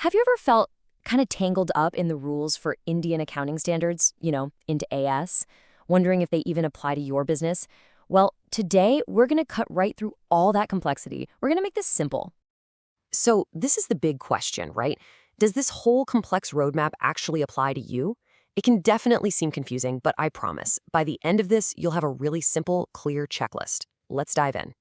Have you ever felt kind of tangled up in the rules for Indian accounting standards, Ind AS, wondering if they even apply to your business? Well, today we're going to cut right through all that complexity. We're going to make this simple. So this is the big question, right? Does this whole complex roadmap actually apply to you? It can definitely seem confusing, but I promise, by the end of this, you'll have a really simple, clear checklist. Let's dive in.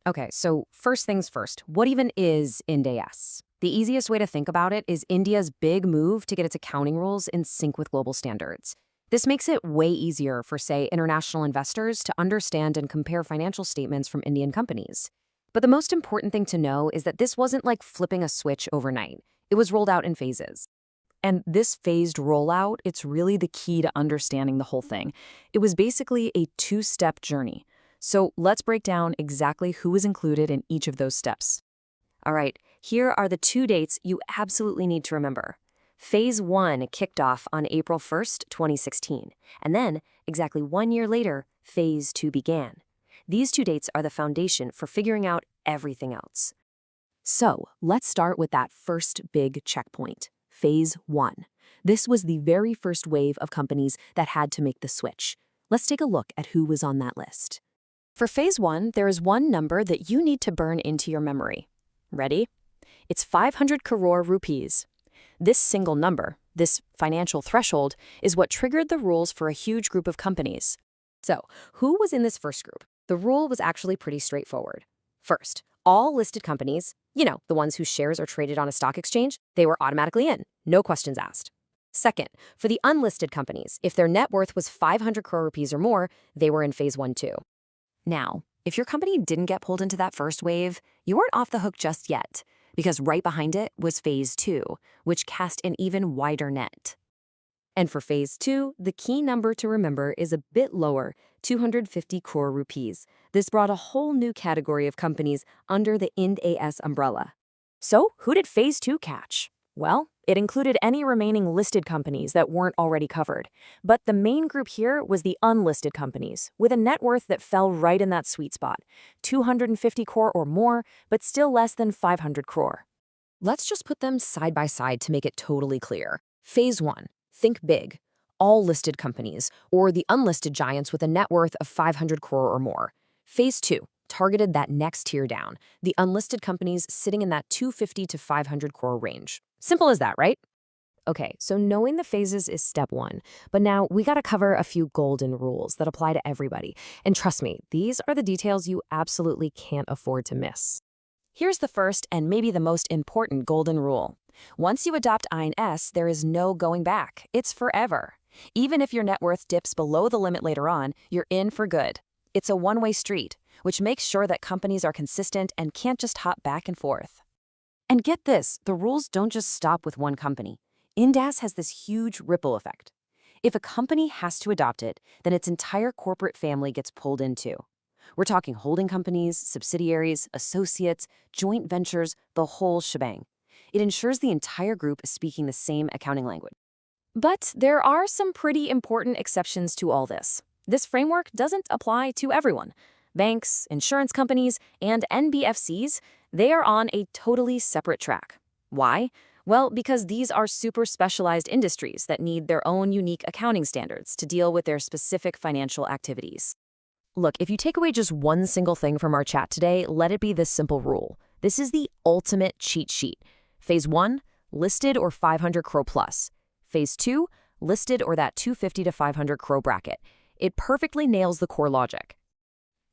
Okay, so first things first, what even is Ind AS? The easiest way to think about it is India's big move to get its accounting rules in sync with global standards. This makes it way easier for, say, international investors to understand and compare financial statements from Indian companies. But the most important thing to know is that this wasn't like flipping a switch overnight. It was rolled out in phases. And this phased rollout, it's really the key to understanding the whole thing. It was basically a two-step journey. So let's break down exactly who was included in each of those steps. All right, here are the 2 dates you absolutely need to remember. Phase 1 kicked off on April 1st, 2016, and then, exactly 1 year later, Phase 2 began. These 2 dates are the foundation for figuring out everything else. So, let's start with that first big checkpoint, Phase 1. This was the very first wave of companies that had to make the switch. Let's take a look at who was on that list. For Phase 1, there is one number that you need to burn into your memory. Ready? It's 500 crore rupees. This single number, this financial threshold, is what triggered the rules for a huge group of companies. So, who was in this first group? The rule was actually pretty straightforward. First, all listed companies, the ones whose shares are traded on a stock exchange, they were automatically in, no questions asked. Second, for the unlisted companies, if their net worth was 500 crore rupees or more, they were in Phase 1 too. Now, if your company didn't get pulled into that first wave, you weren't off the hook just yet, because right behind it was Phase 2, which cast an even wider net. And for Phase 2, the key number to remember is a bit lower, 250 crore rupees. This brought a whole new category of companies under the Ind AS umbrella. So, who did Phase 2 catch? Well, it included any remaining listed companies that weren't already covered. But the main group here was the unlisted companies, with a net worth that fell right in that sweet spot, 250 crore or more, but still less than 500 crore. Let's just put them side by side to make it totally clear. Phase 1, think big. All listed companies, or the unlisted giants with a net worth of 500 crore or more. Phase 2 targeted that next tier down, the unlisted companies sitting in that 250 to 500 crore range. Simple as that, right? Okay, so knowing the phases is step 1, but now we gotta cover a few golden rules that apply to everybody. And trust me, these are the details you absolutely can't afford to miss. Here's the first and maybe the most important golden rule. Once you adopt Ind AS, there is no going back. It's forever. Even if your net worth dips below the limit later on, you're in for good. It's a one-way street, which makes sure that companies are consistent and can't just hop back and forth. And get this, the rules don't just stop with one company. Ind AS has this huge ripple effect. If a company has to adopt it, then its entire corporate family gets pulled in too. We're talking holding companies, subsidiaries, associates, joint ventures, the whole shebang. It ensures the entire group is speaking the same accounting language. But there are some pretty important exceptions to all this. This framework doesn't apply to everyone. Banks, insurance companies, and NBFCs, they are on a totally separate track. Why? Well, because these are super specialized industries that need their own unique accounting standards to deal with their specific financial activities. Look, if you take away just one single thing from our chat today, let it be this simple rule. This is the ultimate cheat sheet. Phase 1, listed or 500 crore plus. Phase 2, listed or that 250 to 500 crore bracket. It perfectly nails the core logic.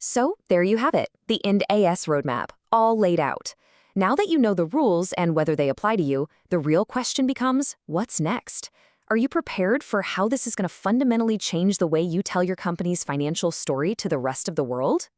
So there you have it, the Ind AS roadmap, all laid out. Now that you know the rules and whether they apply to you, the real question becomes, what's next? Are you prepared for how this is going to fundamentally change the way you tell your company's financial story to the rest of the world?